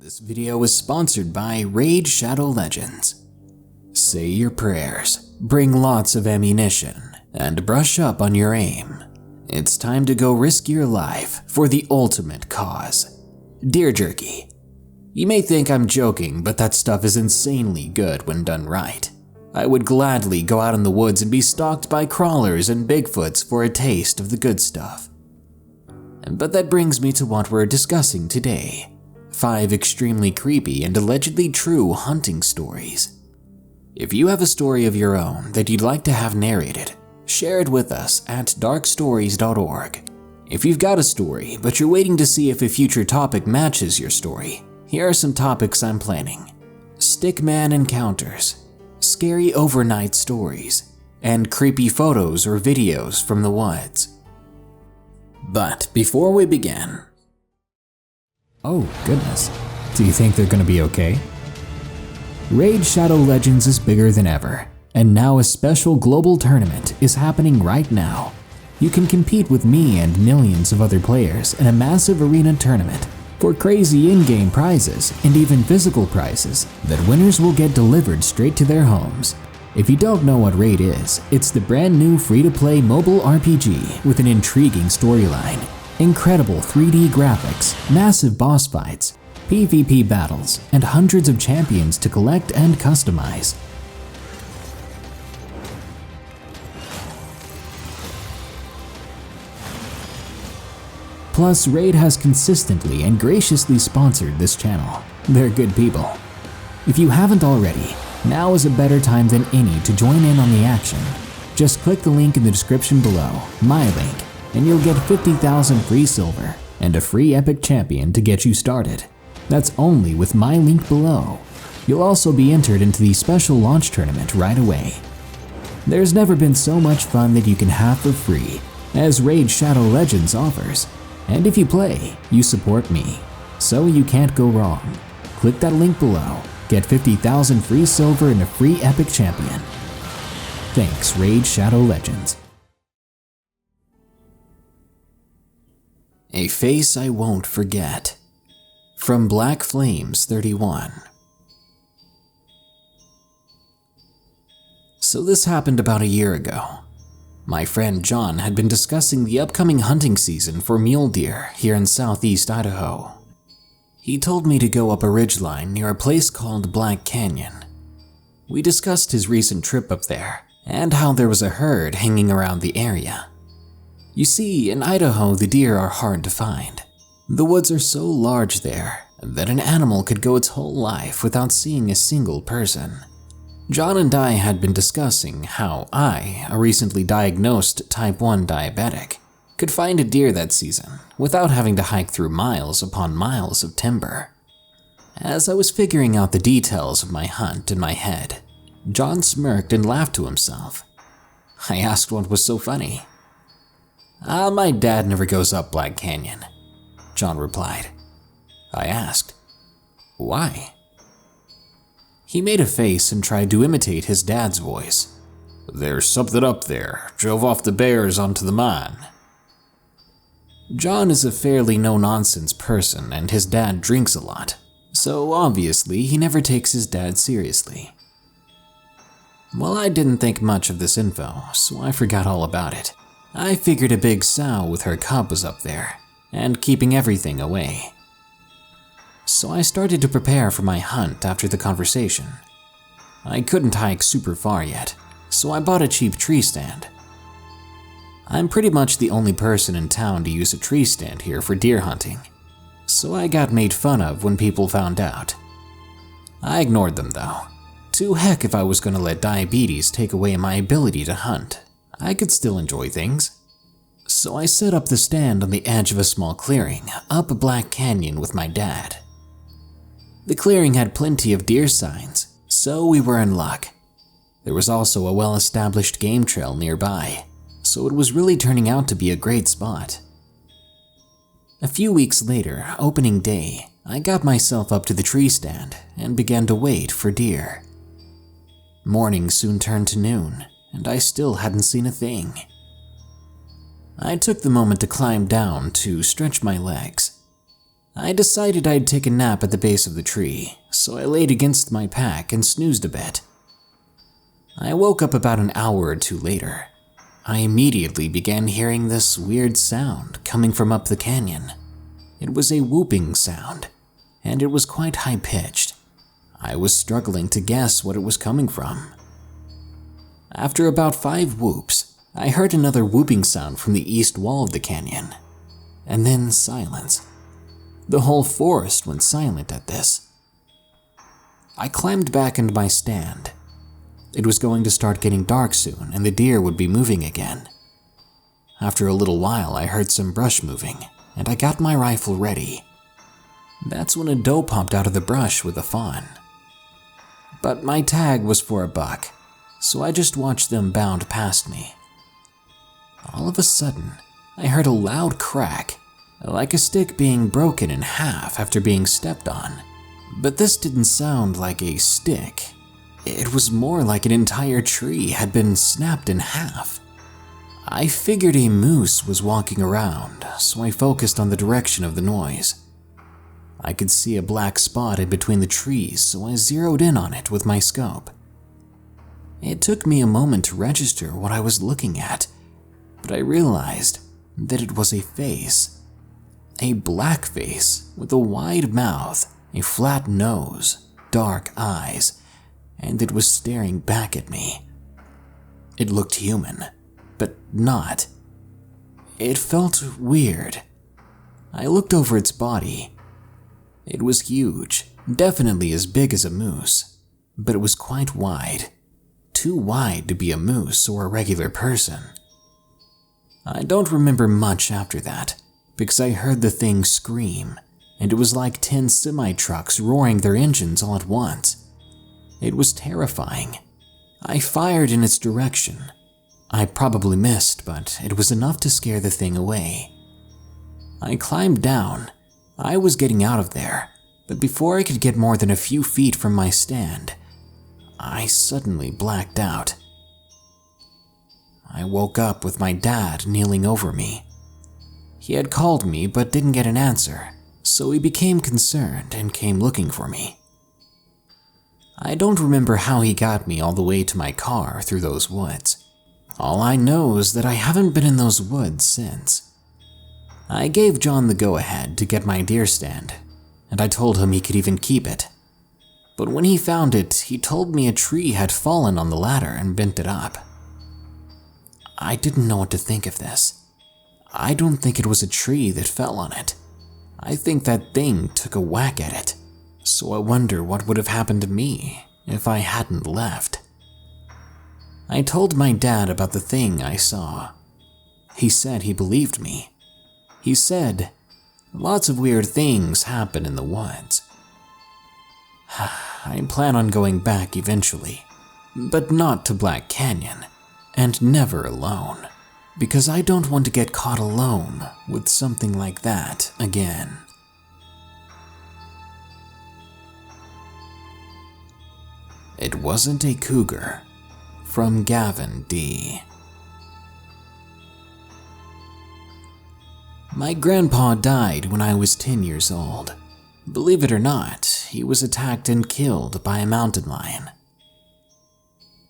This video is sponsored by Raid Shadow Legends. Say your prayers, bring lots of ammunition, and brush up on your aim. It's time to go risk your life for the ultimate cause. Deer jerky. You may think I'm joking, but that stuff is insanely good when done right. I would gladly go out in the woods and be stalked by crawlers and Bigfoots for a taste of the good stuff. But that brings me to what we're discussing today. 5 extremely creepy and allegedly true hunting stories. If you have a story of your own that you'd like to have narrated, share it with us at darkstories.org. If you've got a story, but you're waiting to see if a future topic matches your story, here are some topics I'm planning. Stickman encounters, scary overnight stories, and creepy photos or videos from the woods. But before we begin... Oh goodness, do you think they're gonna be okay? Raid Shadow Legends is bigger than ever, and now a special global tournament is happening right now. You can compete with me and millions of other players in a massive arena tournament for crazy in-game prizes and even physical prizes that winners will get delivered straight to their homes. If you don't know what Raid is, it's the brand new free-to-play mobile RPG with an intriguing storyline, incredible 3D graphics, massive boss fights, PvP battles, and hundreds of champions to collect and customize. Plus, Raid has consistently and graciously sponsored this channel. They're good people. If you haven't already, now is a better time than any to join in on the action. Just click the link in the description below, my link, and you'll get 50,000 free silver and a free epic champion to get you started. That's only with my link below. You'll also be entered into the special launch tournament right away. There's never been so much fun that you can have for free as Raid Shadow Legends offers. And if you play, you support me, so you can't go wrong. Click that link below, get 50,000 free silver and a free epic champion. Thanks, Raid Shadow Legends. A face I won't forget. From Black Flames 31. So this happened about a year ago. My friend John had been discussing the upcoming hunting season for mule deer here in southeast Idaho. He told me to go up a ridgeline near a place called Black Canyon. We discussed his recent trip up there and how there was a herd hanging around the area. You see, in Idaho, the deer are hard to find. The woods are so large there that an animal could go its whole life without seeing a single person. John and I had been discussing how I, a recently diagnosed type 1 diabetic, could find a deer that season without having to hike through miles upon miles of timber. As I was figuring out the details of my hunt in my head, John smirked and laughed to himself. I asked what was so funny. My dad never goes up Black Canyon, John replied. I asked, why? He made a face and tried to imitate his dad's voice. There's something up there, drove off the bears onto the mine. John is a fairly no-nonsense person and his dad drinks a lot, so obviously he never takes his dad seriously. Well, I didn't think much of this info, so I forgot all about it. I figured a big sow with her cub was up there, and keeping everything away. So I started to prepare for my hunt after the conversation. I couldn't hike super far yet, so I bought a cheap tree stand. I'm pretty much the only person in town to use a tree stand here for deer hunting, so I got made fun of when people found out. I ignored them though. To heck if I was gonna let diabetes take away my ability to hunt. I could still enjoy things. So I set up the stand on the edge of a small clearing up a Black Canyon with my dad. The clearing had plenty of deer signs, so we were in luck. There was also a well-established game trail nearby, so it was really turning out to be a great spot. A few weeks later, opening day, I got myself up to the tree stand and began to wait for deer. Morning soon turned to noon, and I still hadn't seen a thing. I took the moment to climb down to stretch my legs. I decided I'd take a nap at the base of the tree, so I laid against my pack and snoozed a bit. I woke up about an hour or two later. I immediately began hearing this weird sound coming from up the canyon. It was a whooping sound, and it was quite high-pitched. I was struggling to guess what it was coming from. After about 5 whoops, I heard another whooping sound from the east wall of the canyon, and then silence. The whole forest went silent at this. I climbed back into my stand. It was going to start getting dark soon, and the deer would be moving again. After a little while, I heard some brush moving, and I got my rifle ready. That's when a doe popped out of the brush with a fawn. But my tag was for a buck, so I just watched them bound past me. All of a sudden, I heard a loud crack, like a stick being broken in half after being stepped on. But this didn't sound like a stick. It was more like an entire tree had been snapped in half. I figured a moose was walking around, so I focused on the direction of the noise. I could see a black spot in between the trees, so I zeroed in on it with my scope. It took me a moment to register what I was looking at, but I realized that it was a face. A black face with a wide mouth, a flat nose, dark eyes, and it was staring back at me. It looked human, but not. It felt weird. I looked over its body. It was huge, definitely as big as a moose, but it was quite wide. Too wide to be a moose or a regular person. I don't remember much after that, because I heard the thing scream, and it was like 10 semi-trucks roaring their engines all at once. It was terrifying. I fired in its direction. I probably missed, but it was enough to scare the thing away. I climbed down. I was getting out of there, but before I could get more than a few feet from my stand, I suddenly blacked out. I woke up with my dad kneeling over me. He had called me but didn't get an answer, so he became concerned and came looking for me. I don't remember how he got me all the way to my car through those woods. All I know is that I haven't been in those woods since. I gave John the go-ahead to get my deer stand, and I told him he could even keep it. But when he found it, he told me a tree had fallen on the ladder and bent it up. I didn't know what to think of this. I don't think it was a tree that fell on it. I think that thing took a whack at it, so I wonder what would have happened to me if I hadn't left. I told my dad about the thing I saw. He said he believed me. He said, lots of weird things happen in the woods. I plan on going back eventually, but not to Black Canyon, and never alone. Because I don't want to get caught alone with something like that again. It wasn't a cougar. From Gavin D. My grandpa died when I was 10 years old. Believe it or not, he was attacked and killed by a mountain lion.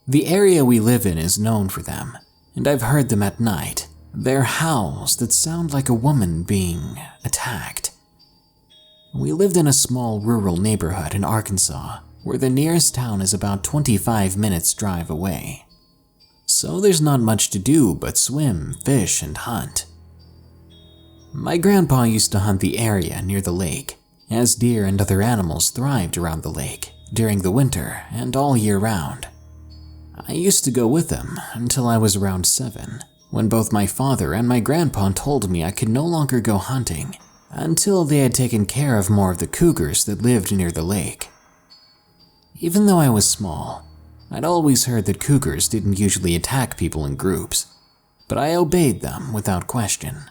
The area we live in is known for them, and I've heard them at night. They're howls that sound like a woman being attacked. We lived in a small rural neighborhood in Arkansas, where the nearest town is about 25 minutes drive away. So there's not much to do but swim, fish, and hunt. My grandpa used to hunt the area near the lake, as deer and other animals thrived around the lake during the winter and all year round. I used to go with him until I was around 7, when both my father and my grandpa told me I could no longer go hunting until they had taken care of more of the cougars that lived near the lake. Even though I was small, I'd always heard that cougars didn't usually attack people in groups, but I obeyed them without question.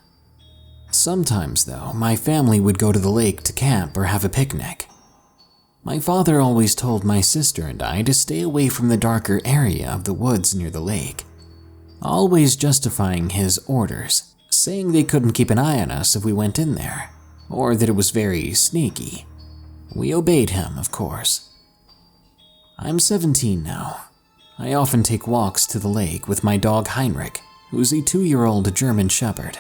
Sometimes, though, my family would go to the lake to camp or have a picnic. My father always told my sister and I to stay away from the darker area of the woods near the lake, always justifying his orders, saying they couldn't keep an eye on us if we went in there. or that it was very sneaky. We obeyed him, of course. I'm 17 now. I often take walks to the lake with my dog Heinrich, who's a 2-year-old German Shepherd.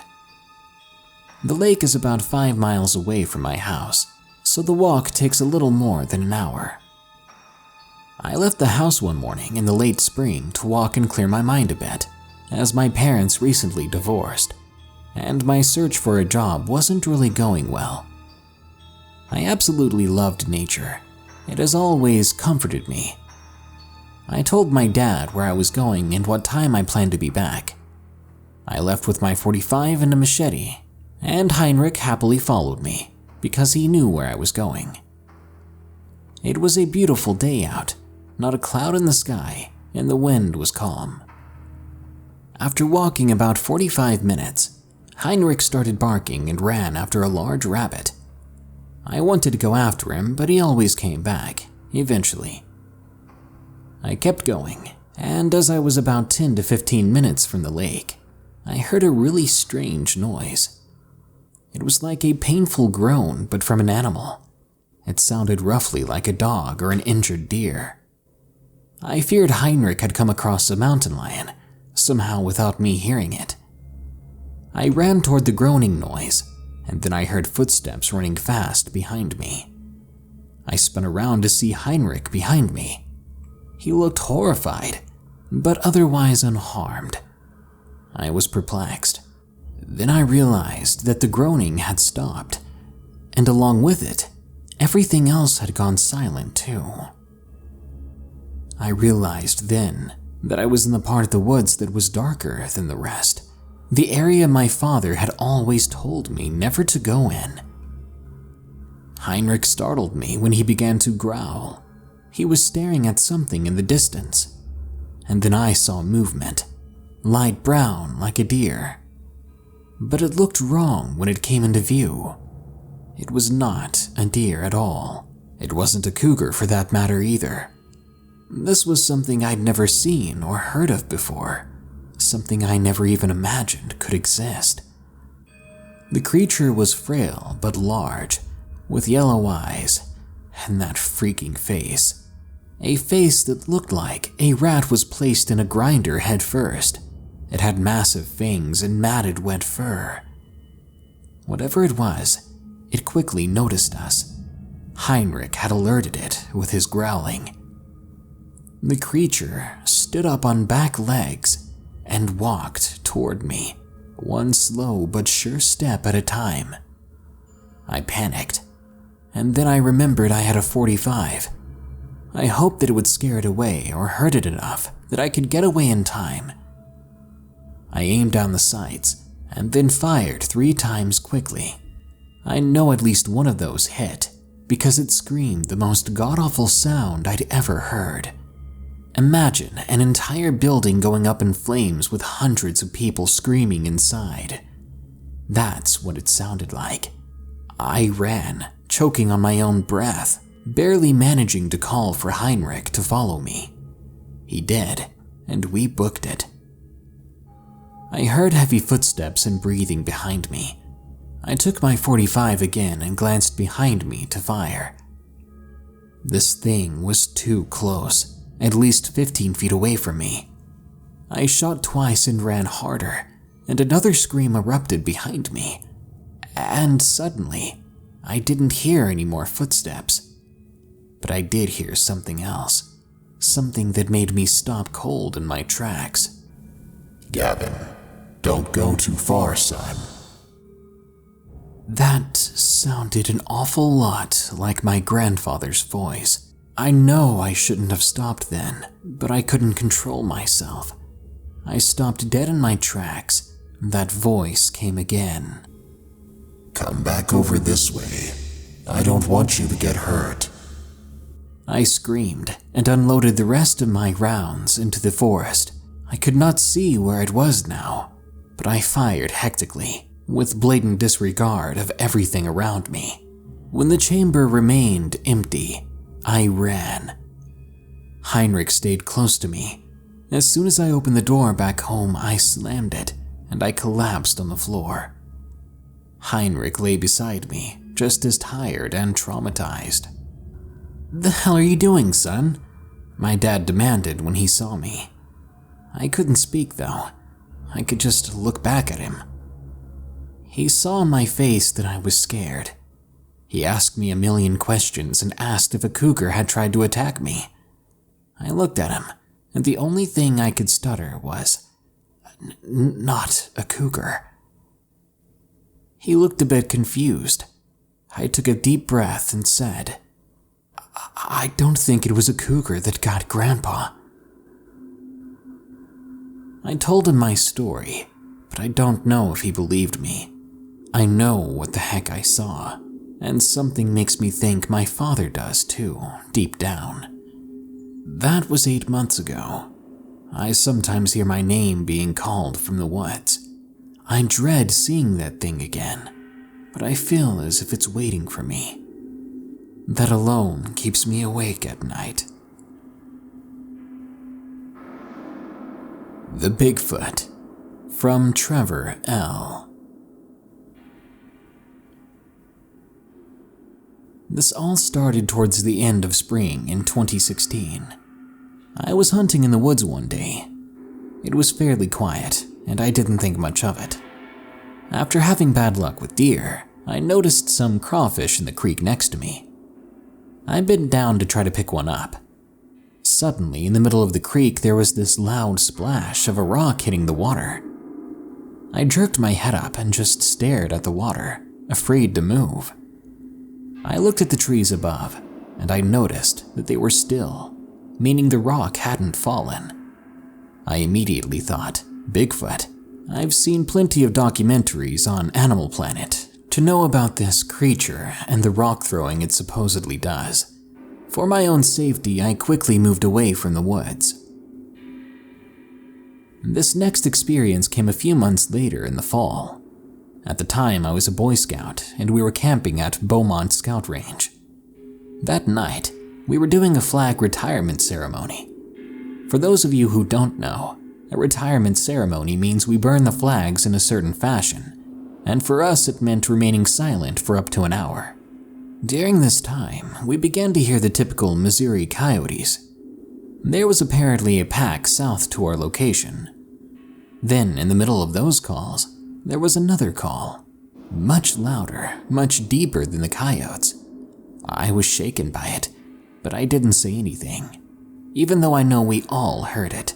The lake is about 5 miles away from my house, so the walk takes a little more than an hour. I left the house one morning in the late spring to walk and clear my mind a bit, as my parents recently divorced, and my search for a job wasn't really going well. I absolutely loved nature. It has always comforted me. I told my dad where I was going and what time I planned to be back. I left with my .45 and a machete, and Heinrich happily followed me because he knew where I was going. It was a beautiful day out, not a cloud in the sky, and the wind was calm. After walking about 45 minutes, Heinrich started barking and ran after a large rabbit. I wanted to go after him, but he always came back, eventually. I kept going, and as I was about 10 to 15 minutes from the lake, I heard a really strange noise. It was like a painful groan, but from an animal. It sounded roughly like a dog or an injured deer. I feared Heinrich had come across a mountain lion, somehow without me hearing it. I ran toward the groaning noise, and then I heard footsteps running fast behind me. I spun around to see Heinrich behind me. He looked horrified, but otherwise unharmed. I was perplexed. Then I realized that the groaning had stopped, and along with it, everything else had gone silent too. I realized then that I was in the part of the woods that was darker than the rest, the area my father had always told me never to go in. Heinrich startled me when he began to growl. He was staring at something in the distance, and then I saw movement, light brown like a deer. But it looked wrong when it came into view. It was not a deer at all. It wasn't a cougar for that matter either. This was something I'd never seen or heard of before, something I never even imagined could exist. The creature was frail but large, with yellow eyes, and that freaking face. A face that looked like a rat was placed in a grinder head first. It had massive fangs and matted wet fur. Whatever it was, it quickly noticed us. Heinrich had alerted it with his growling. The creature stood up on back legs and walked toward me, one slow but sure step at a time. I panicked, and then I remembered I had a .45. I hoped that it would scare it away or hurt it enough that I could get away in time. I aimed down the sights and then fired 3 times quickly. I know at least one of those hit because it screamed the most god-awful sound I'd ever heard. Imagine an entire building going up in flames with hundreds of people screaming inside. That's what it sounded like. I ran, choking on my own breath, barely managing to call for Heinrich to follow me. He did, and we booked it. I heard heavy footsteps and breathing behind me. I took my .45 again and glanced behind me to fire. This thing was too close. At least 15 feet away from me. I shot twice and ran harder, and another scream erupted behind me. And suddenly, I didn't hear any more footsteps. But I did hear something else. Something that made me stop cold in my tracks. Gavin, don't go too far, son. That sounded an awful lot like my grandfather's voice. I know I shouldn't have stopped then, but I couldn't control myself. I stopped dead in my tracks. That voice came again. Come back over this way. I don't want you to get hurt. I screamed and unloaded the rest of my rounds into the forest. I could not see where it was now, but I fired hectically, with blatant disregard of everything around me. When the chamber remained empty, I ran. Heinrich stayed close to me. As soon as I opened the door back home, I slammed it, and I collapsed on the floor. Heinrich lay beside me, just as tired and traumatized. "The hell are you doing, son?" my dad demanded when he saw me. I couldn't speak though. I could just look back at him. He saw on my face that I was scared. He asked me a million questions and asked if a cougar had tried to attack me. I looked at him, and the only thing I could stutter was, "Not a cougar." He looked a bit confused. I took a deep breath and said, "I don't think it was a cougar that got Grandpa." I told him my story, but I don't know if he believed me. I know what the heck I saw, and something makes me think my father does too, deep down. That was 8 months ago. I sometimes hear my name being called from the woods. I dread seeing that thing again, but I feel as if it's waiting for me. That alone keeps me awake at night. The Bigfoot, from Trevor L. This all started towards the end of spring in 2016. I was hunting in the woods one day. It was fairly quiet, and I didn't think much of it. After having bad luck with deer, I noticed some crawfish in the creek next to me. I bent down to try to pick one up. Suddenly, in the middle of the creek, there was this loud splash of a rock hitting the water. I jerked my head up and just stared at the water, afraid to move. I looked at the trees above, and I noticed that they were still, meaning the rock hadn't fallen. I immediately thought, Bigfoot. I've seen plenty of documentaries on Animal Planet to know about this creature and the rock throwing it supposedly does. For my own safety, I quickly moved away from the woods. This next experience came a few months later in the fall. At the time, I was a Boy Scout, and we were camping at Beaumont Scout Range. That night, we were doing a flag retirement ceremony. For those of you who don't know, a retirement ceremony means we burn the flags in a certain fashion, and for us it meant remaining silent for up to an hour. During this time, we began to hear the typical Missouri coyotes. There was apparently a pack south to our location. Then, in the middle of those calls, there was another call, much louder, much deeper than the coyotes. I was shaken by it, but I didn't say anything, even though I know we all heard it.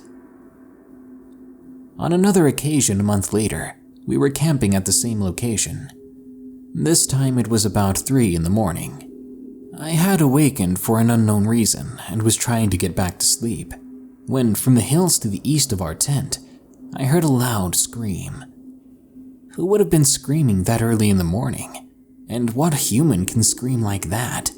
On another occasion a month later, we were camping at the same location. This time it was about 3 in the morning. I had awakened for an unknown reason and was trying to get back to sleep, when from the hills to the east of our tent, I heard a loud scream. Who would have been screaming that early in the morning? And what human can scream like that?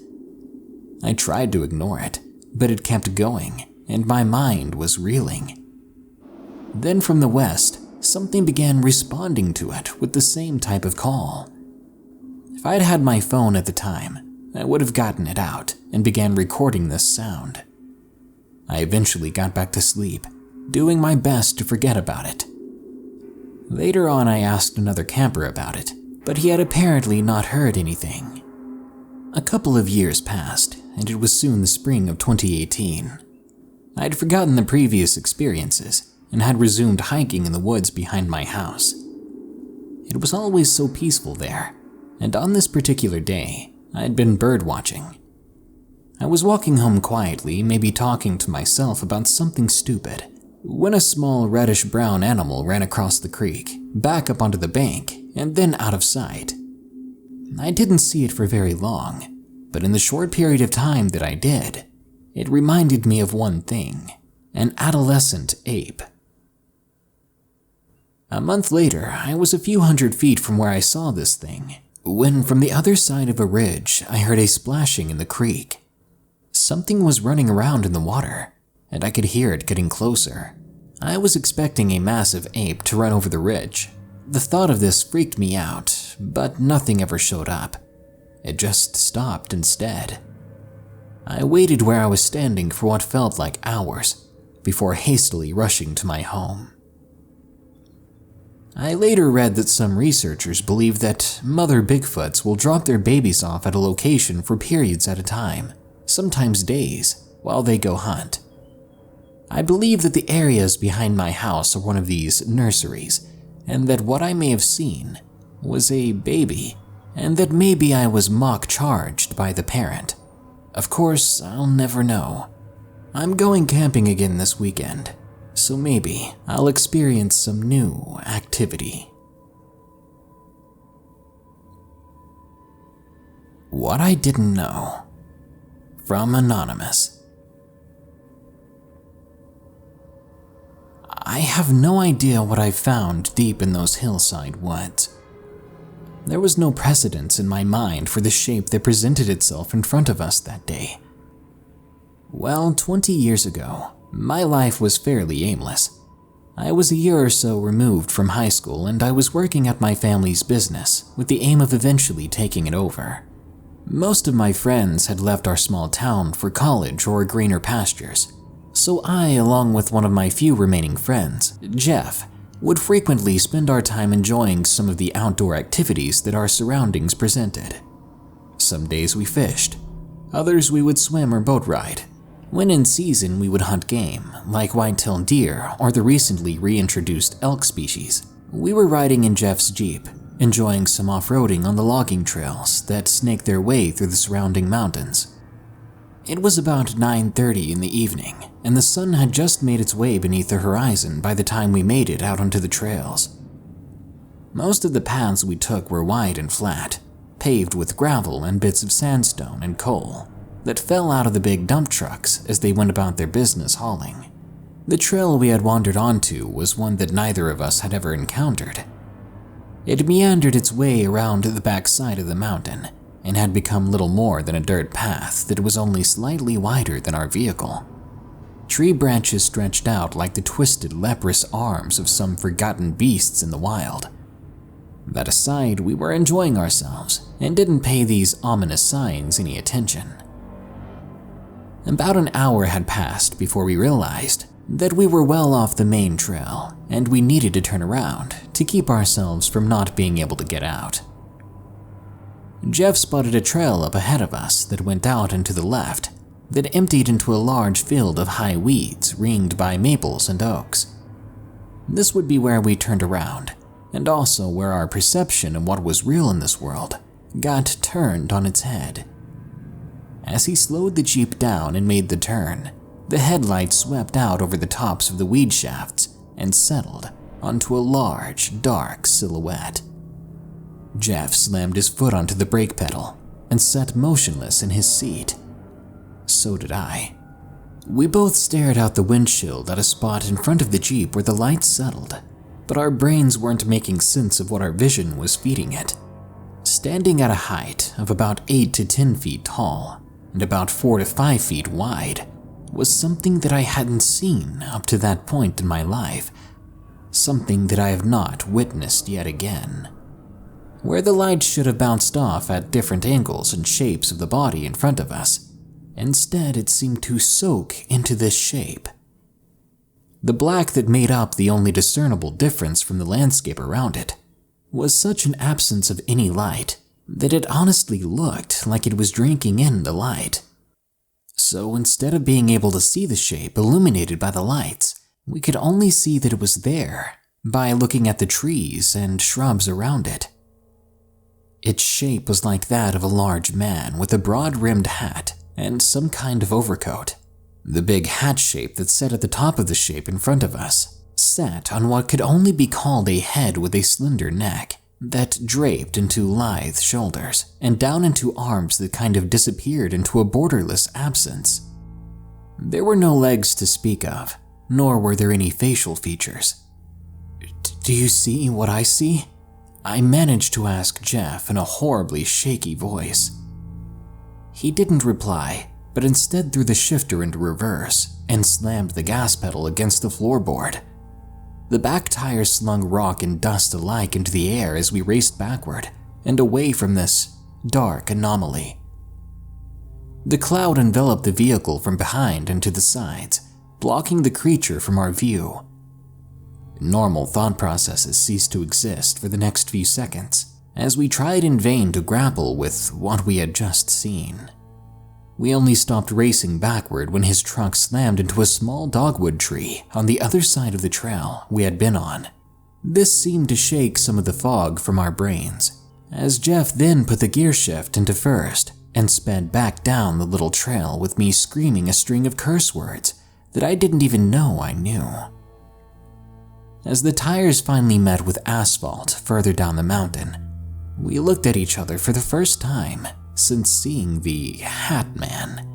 I tried to ignore it, but it kept going, and my mind was reeling. Then from the west, something began responding to it with the same type of call. If I'd had my phone at the time, I would have gotten it out and began recording this sound. I eventually got back to sleep, doing my best to forget about it. Later on, I asked another camper about it, but he had apparently not heard anything. A couple of years passed, and it was soon the spring of 2018. I'd forgotten the previous experiences and had resumed hiking in the woods behind my house. It was always so peaceful there, and on this particular day, I had been bird watching. I was walking home quietly, maybe talking to myself about something stupid, when a small reddish-brown animal ran across the creek, back up onto the bank, and then out of sight. I didn't see it for very long, but in the short period of time that I did, it reminded me of one thing: an adolescent ape. A month later, I was a few hundred feet from where I saw this thing, when from the other side of a ridge, I heard a splashing in the creek. Something was running around in the water, and I could hear it getting closer. I was expecting a massive ape to run over the ridge. The thought of this freaked me out, but nothing ever showed up. It just stopped instead. I waited where I was standing for what felt like hours, before hastily rushing to my home. I later read that some researchers believe that mother Bigfoots will drop their babies off at a location for periods at a time, sometimes days, while they go hunt. I believe that the areas behind my house are one of these nurseries, and that what I may have seen was a baby, and that maybe I was mock-charged by the parent. Of course, I'll never know. I'm going camping again this weekend, so maybe I'll experience some new activity. What I didn't know. From Anonymous. I have no idea what I found deep in those hillside woods. There was no precedence in my mind for the shape that presented itself in front of us that day. Well, 20 years ago, my life was fairly aimless. I was a year or so removed from high school, and I was working at my family's business with the aim of eventually taking it over. Most of my friends had left our small town for college or greener pastures, so I, along with one of my few remaining friends, Jeff, would frequently spend our time enjoying some of the outdoor activities that our surroundings presented. Some days we fished, others we would swim or boat ride. When in season, we would hunt game, like white-tailed deer or the recently reintroduced elk species. We were riding in Jeff's Jeep, enjoying some off-roading on the logging trails that snake their way through the surrounding mountains. It was about 9:30 in the evening, and the sun had just made its way beneath the horizon by the time we made it out onto the trails. Most of the paths we took were wide and flat, paved with gravel and bits of sandstone and coal that fell out of the big dump trucks as they went about their business hauling. The trail we had wandered onto was one that neither of us had ever encountered. It meandered its way around the back side of the mountain and had become little more than a dirt path that was only slightly wider than our vehicle. Tree branches stretched out like the twisted, leprous arms of some forgotten beasts in the wild. That aside, we were enjoying ourselves and didn't pay these ominous signs any attention. About an hour had passed before we realized that we were well off the main trail and we needed to turn around to keep ourselves from not being able to get out. Jeff spotted a trail up ahead of us that went out and to the left that emptied into a large field of high weeds ringed by maples and oaks. This would be where we turned around, and also where our perception of what was real in this world got turned on its head. As he slowed the Jeep down and made the turn, the headlights swept out over the tops of the weed shafts and settled onto a large, dark silhouette. Jeff slammed his foot onto the brake pedal and sat motionless in his seat. So did I. We both stared out the windshield at a spot in front of the Jeep where the lights settled, but our brains weren't making sense of what our vision was feeding it. Standing at a height of about 8 to 10 feet tall and about 4 to 5 feet wide was something that I hadn't seen up to that point in my life, something that I have not witnessed yet again. Where the light should have bounced off at different angles and shapes of the body in front of us, instead it seemed to soak into this shape. The black that made up the only discernible difference from the landscape around it was such an absence of any light that it honestly looked like it was drinking in the light. So instead of being able to see the shape illuminated by the lights, we could only see that it was there by looking at the trees and shrubs around it. Its shape was like that of a large man with a broad-rimmed hat and some kind of overcoat. The big hat shape that sat at the top of the shape in front of us sat on what could only be called a head with a slender neck that draped into lithe shoulders and down into arms that kind of disappeared into a borderless absence. There were no legs to speak of, nor were there any facial features. "Do you see what I see?" I managed to ask Jeff in a horribly shaky voice. He didn't reply, but instead threw the shifter into reverse and slammed the gas pedal against the floorboard. The back tire slung rock and dust alike into the air as we raced backward and away from this dark anomaly. The cloud enveloped the vehicle from behind and to the sides, blocking the creature from our view. Normal thought processes ceased to exist for the next few seconds, as we tried in vain to grapple with what we had just seen. We only stopped racing backward when his truck slammed into a small dogwood tree on the other side of the trail we had been on. This seemed to shake some of the fog from our brains, as Jeff then put the gear shift into first and sped back down the little trail with me screaming a string of curse words that I didn't even know I knew. As the tires finally met with asphalt further down the mountain, we looked at each other for the first time since seeing the Hat Man.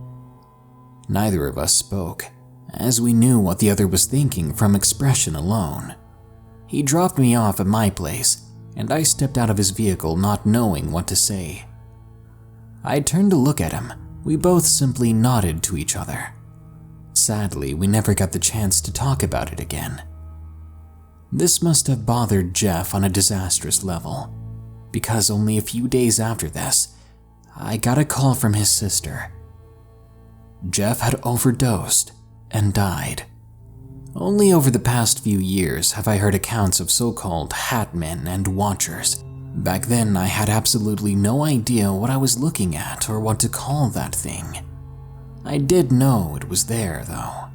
Neither of us spoke, as we knew what the other was thinking from expression alone. He dropped me off at my place, and I stepped out of his vehicle not knowing what to say. I turned to look at him. We both simply nodded to each other. Sadly, we never got the chance to talk about it again. This must have bothered Jeff on a disastrous level, because only a few days after this, I got a call from his sister. Jeff had overdosed and died. Only over the past few years have I heard accounts of so-called hat men and watchers. Back then, I had absolutely no idea what I was looking at or what to call that thing. I did know it was there, though.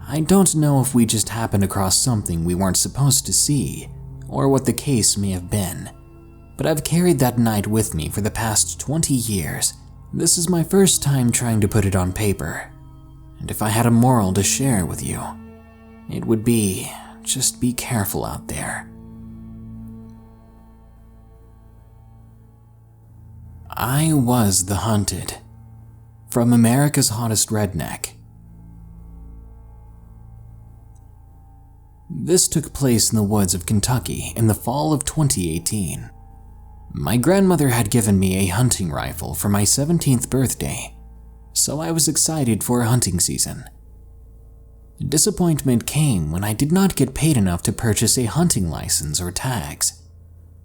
I don't know if we just happened across something we weren't supposed to see, or what the case may have been, but I've carried that night with me for the past 20 years. This is my first time trying to put it on paper, and if I had a moral to share with you, it would be, just be careful out there. I was the hunted. From America's Hottest Redneck. This took place in the woods of Kentucky in the fall of 2018. My grandmother had given me a hunting rifle for my 17th birthday, so I was excited for hunting season. Disappointment came when I did not get paid enough to purchase a hunting license or tags.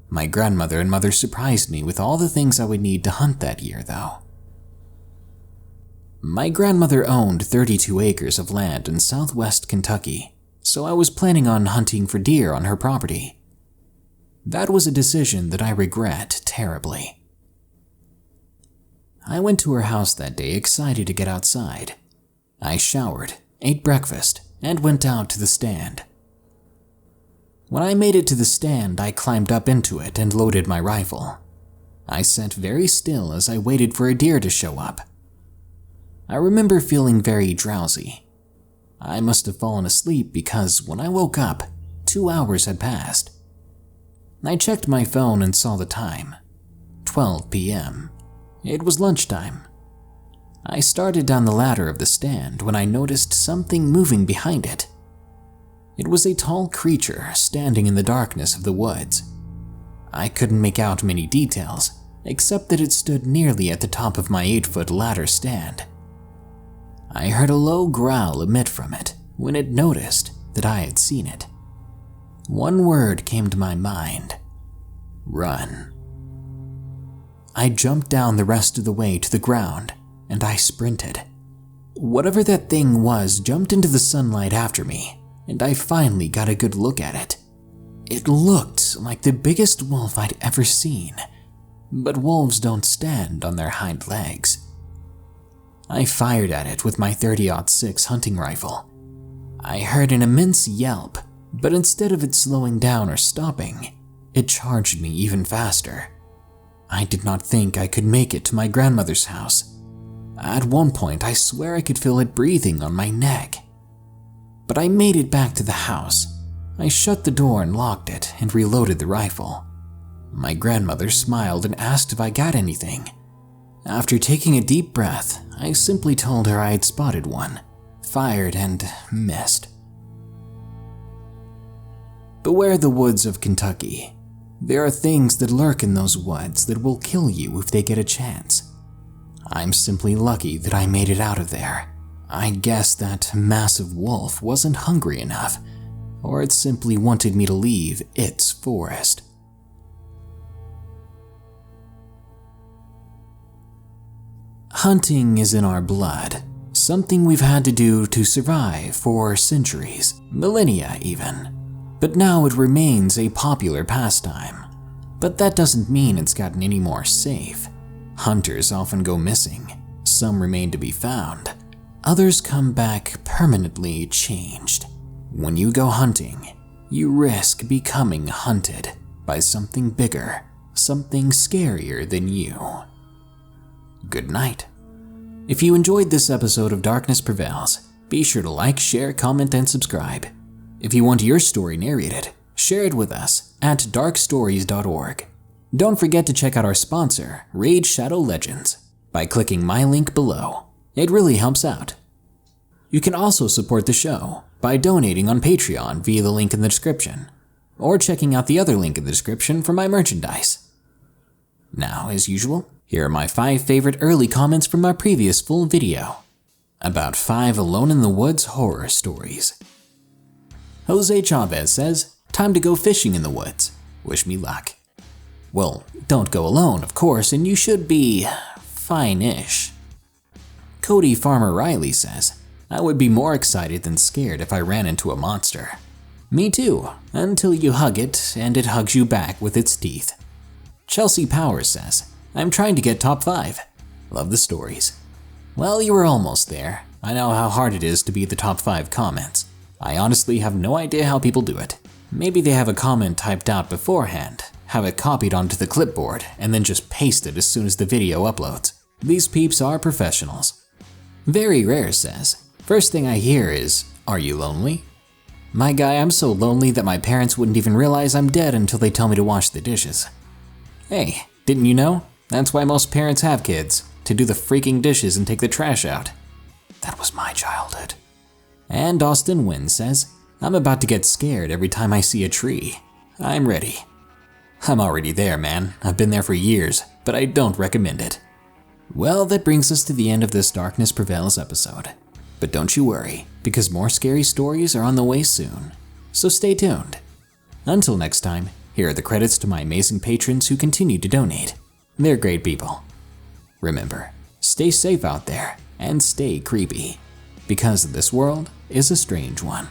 My grandmother and mother surprised me with all the things I would need to hunt that year, though. My grandmother owned 32 acres of land in southwest Kentucky, so I was planning on hunting for deer on her property. That was a decision that I regret terribly. I went to her house that day excited to get outside. I showered, ate breakfast, and went out to the stand. When I made it to the stand, I climbed up into it and loaded my rifle. I sat very still as I waited for a deer to show up. I remember feeling very drowsy. I must have fallen asleep because when I woke up, 2 hours had passed. I checked my phone and saw the time, 12 p.m. It was lunchtime. I started down the ladder of the stand when I noticed something moving behind it. It was a tall creature standing in the darkness of the woods. I couldn't make out many details, except that it stood nearly at the top of my 8-foot ladder stand. I heard a low growl emit from it when it noticed that I had seen it. One word came to my mind: run. I jumped down the rest of the way to the ground, and I sprinted. Whatever that thing was jumped into the sunlight after me, and I finally got a good look at it. It looked like the biggest wolf I'd ever seen, but wolves don't stand on their hind legs. I fired at it with my .30-06 hunting rifle. I heard an immense yelp, but instead of it slowing down or stopping, it charged me even faster. I did not think I could make it to my grandmother's house. At one point, I swear I could feel it breathing on my neck. But I made it back to the house. I shut the door and locked it and reloaded the rifle. My grandmother smiled and asked if I got anything. After taking a deep breath, I simply told her I had spotted one, fired and missed. Beware the woods of Kentucky. There are things that lurk in those woods that will kill you if they get a chance. I'm simply lucky that I made it out of there. I guess that massive wolf wasn't hungry enough, or it simply wanted me to leave its forest. Hunting is in our blood, something we've had to do to survive for centuries, millennia even. But now it remains a popular pastime. But that doesn't mean it's gotten any more safe. Hunters often go missing, some remain to be found, others come back permanently changed. When you go hunting, you risk becoming hunted by something bigger, something scarier than you. Good night. If you enjoyed this episode of Darkness Prevails, be sure to like, share, comment, and subscribe. If you want your story narrated, share it with us at darkstories.org. Don't forget to check out our sponsor, Raid Shadow Legends, by clicking my link below. It really helps out. You can also support the show by donating on Patreon via the link in the description, or checking out the other link in the description for my merchandise. Now, as usual, here are my 5 favorite early comments from our previous full video about 5 Alone in the Woods horror stories. Jose Chavez says, "Time to go fishing in the woods. Wish me luck." Well, don't go alone, of course, and you should be fine-ish. Cody Farmer Riley says, "I would be more excited than scared if I ran into a monster." Me too, until you hug it and it hugs you back with its teeth. Chelsea Powers says, "I'm trying to get top 5. Love the stories." Well, you were almost there. I know how hard it is to beat the top 5 comments. I honestly have no idea how people do it. Maybe they have a comment typed out beforehand, have it copied onto the clipboard, and then just paste it as soon as the video uploads. These peeps are professionals. Very Rare says, "First thing I hear is, 'Are you lonely?' My guy, I'm so lonely that my parents wouldn't even realize I'm dead until they tell me to wash the dishes." Hey, didn't you know? That's why most parents have kids, to do the freaking dishes and take the trash out. That was my childhood. And Austin Wynn says, "I'm about to get scared every time I see a tree. I'm ready." I'm already there, man. I've been there for years, but I don't recommend it. Well, that brings us to the end of this Darkness Prevails episode. But don't you worry, because more scary stories are on the way soon. So stay tuned. Until next time, here are the credits to my amazing patrons who continue to donate. They're great people. Remember, stay safe out there and stay creepy, because this world is a strange one.